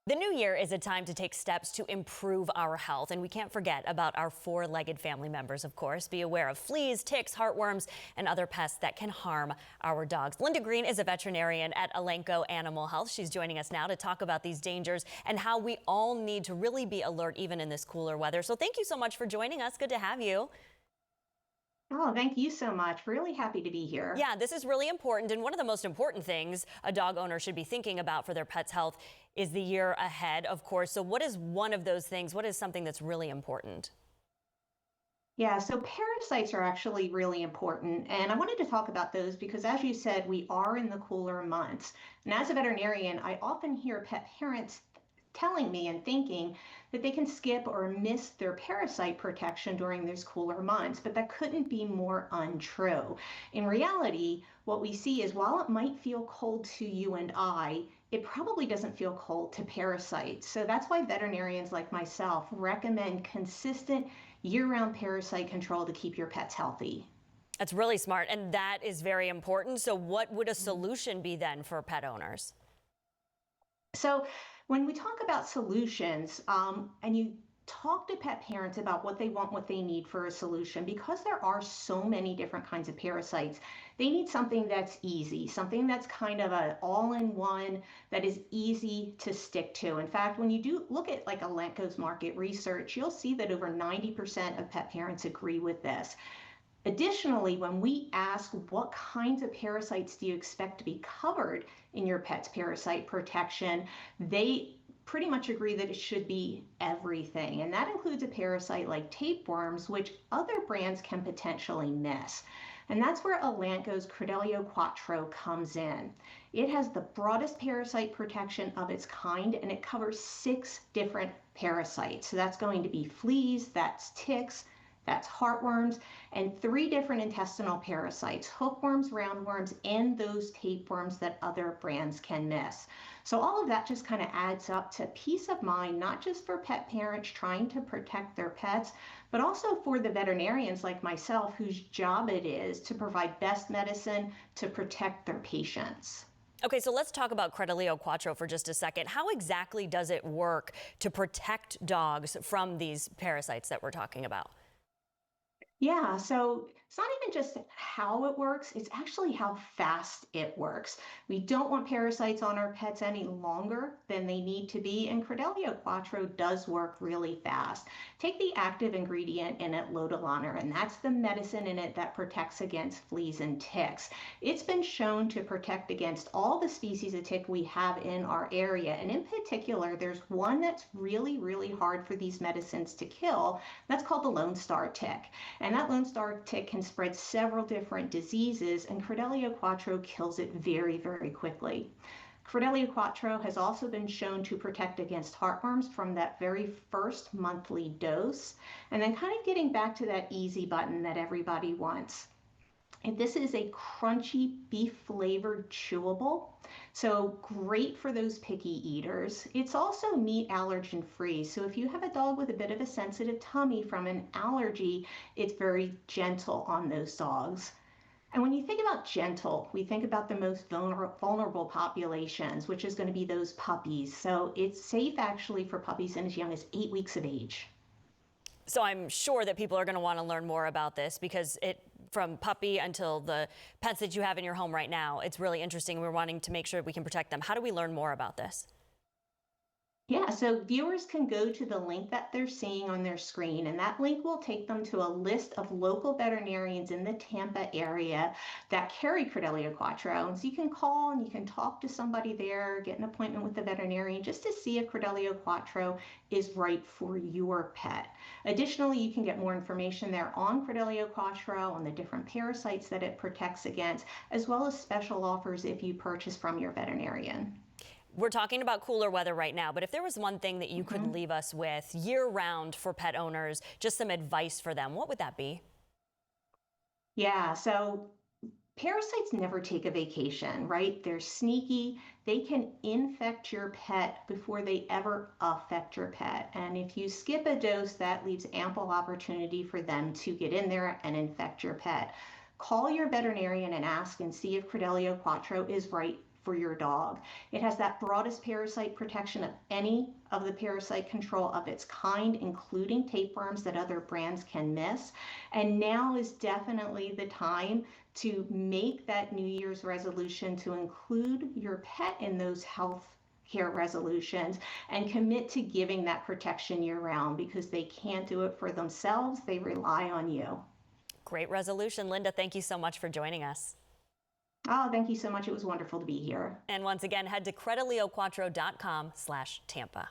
The new year is a time to take steps to improve our health, and we can't forget about our four-legged family members, of course. Be aware of fleas, ticks, heartworms, and other pests that can harm our dogs. Linda Green is a veterinarian at Elanco Animal Health. She's joining us now to talk about these dangers and how we all need to really be alert even in this cooler weather. So thank you so much for joining us. Good to have you. Oh, thank you so much. Really happy to be here. Yeah, this is really important. And one of the most important things a dog owner should be thinking about for their pet's health is the year ahead, of course. So what is one of those things? What is something that's really important? Yeah, so parasites are actually really important. And I wanted to talk about those because, as you said, we are in the cooler months. And as a veterinarian, I often hear pet parents telling me and thinking that they can skip or miss their parasite protection during those cooler months, but that couldn't be more untrue. In reality, what we see is while it might feel cold to you and I, it probably doesn't feel cold to parasites. So that's why veterinarians like myself recommend consistent year-round parasite control to keep your pets healthy. That's really smart. And that is very important. So what would a solution be then for pet owners? So when we talk about solutions, and you talk to pet parents about what they want, what they need for a solution, because there are so many different kinds of parasites, they need something that's easy, something that's kind of an all-in-one that is easy to stick to. In fact, when you do look at like Elanco's market research, you'll see that over 90% of pet parents agree with this. Additionally, when we ask what kinds of parasites do you expect to be covered in your pet's parasite protection, they pretty much agree that it should be everything. And that includes a parasite like tapeworms, which other brands can potentially miss. And that's where Elanco's Credelio Quattro comes in. It has the broadest parasite protection of its kind, and it covers 6 different parasites. So that's going to be fleas, that's ticks, that's heartworms, and 3 different intestinal parasites, hookworms, roundworms, and those tapeworms that other brands can miss. So all of that just kind of adds up to peace of mind, not just for pet parents trying to protect their pets, but also for the veterinarians like myself, whose job it is to provide best medicine to protect their patients. Okay, so let's talk about Credelio Quattro for just a second. How exactly does it work to protect dogs from these parasites that we're talking about? Yeah, so it's not even just how it works, it's actually how fast it works. We don't want parasites on our pets any longer than they need to be, and Credelio Quattro does work really fast. Take the active ingredient in it, lotilaner, and that's the medicine in it that protects against fleas and ticks. It's been shown to protect against all the species of tick we have in our area, and in particular, there's one that's really, really hard for these medicines to kill. That's called the Lone Star tick. And that Lone Star tick can spread several different diseases, and Credelio Quattro kills it very, very quickly. Credelio Quattro has also been shown to protect against heartworms from that very first monthly dose, and then kind of getting back to that easy button that everybody wants. And this is a crunchy beef flavored chewable, so great for those picky eaters. It's also meat allergen free, so if you have a dog with a bit of a sensitive tummy from an allergy, it's very gentle on those dogs. And when you think about gentle, we think about the most vulnerable populations, which is going to be those puppies. So it's safe actually for puppies in as young as 8 weeks of age. So I'm sure that people are going to want to learn more about this because from puppy until the pets that you have in your home right now, it's really interesting. We're wanting to make sure we can protect them. How do we learn more about this? Yeah, so viewers can go to the link that they're seeing on their screen, and that link will take them to a list of local veterinarians in the Tampa area that carry Credelio Quattro. And so you can call and you can talk to somebody there, get an appointment with the veterinarian just to see if Credelio Quattro is right for your pet. Additionally, you can get more information there on Credelio Quattro, on the different parasites that it protects against, as well as special offers if you purchase from your veterinarian. We're talking about cooler weather right now, but if there was one thing that you could leave us with year round for pet owners, just some advice for them, what would that be? Yeah, so parasites never take a vacation, right? They're sneaky. They can infect your pet before they ever affect your pet. And if you skip a dose, that leaves ample opportunity for them to get in there and infect your pet. Call your veterinarian and ask and see if Credelio Quattro is right for your dog. It has that broadest parasite protection of any of the parasite control of its kind, including tapeworms that other brands can miss. And now is definitely the time to make that New Year's resolution to include your pet in those health care resolutions and commit to giving that protection year round, because they can't do it for themselves. They rely on you. Great resolution. Linda, thank you so much for joining us. Oh, thank you so much. It was wonderful to be here. And once again, head to creditleoquattro.com/Tampa.